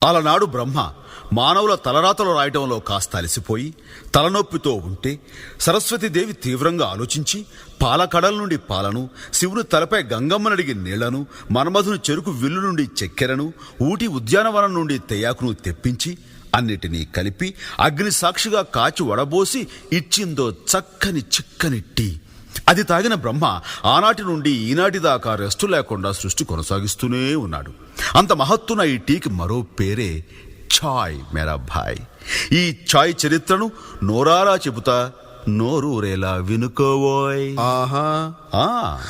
అలనాడు బ్రహ్మ మానవుల తలరాతలు రాయటంలో కాస్త అలసిపోయి తలనొప్పితో ఉంటే సరస్వతీదేవి తీవ్రంగా ఆలోచించి పాలకడల నుండి పాలను, శివుని తలపై గంగమ్మనడిగి నీళ్లను, మన్మధుని చెరుకు విల్లు నుండి చక్కెరను, ఊటి ఉద్యానవనం నుండి తెయాకును తెప్పించి అన్నిటినీ కలిపి అగ్ని సాక్షిగా కాచి వడబోసి ఇచ్చిందో చక్కని చిక్కని టీ. అది తాగిన బ్రహ్మ ఆనాటి నుండి ఈనాటి దాకా రెస్టు లేకుండా సృష్టి కొనసాగిస్తూనే ఉన్నాడు. అంత మహత్తున ఈ టీకి మరో పేరే ఛాయ్ మేరా భాయ్. ఈ ఛాయ్ చరిత్రను నోరారా చెబుతా, నోరూరేలా వినుకోవోయ్. ఆహా. ఆ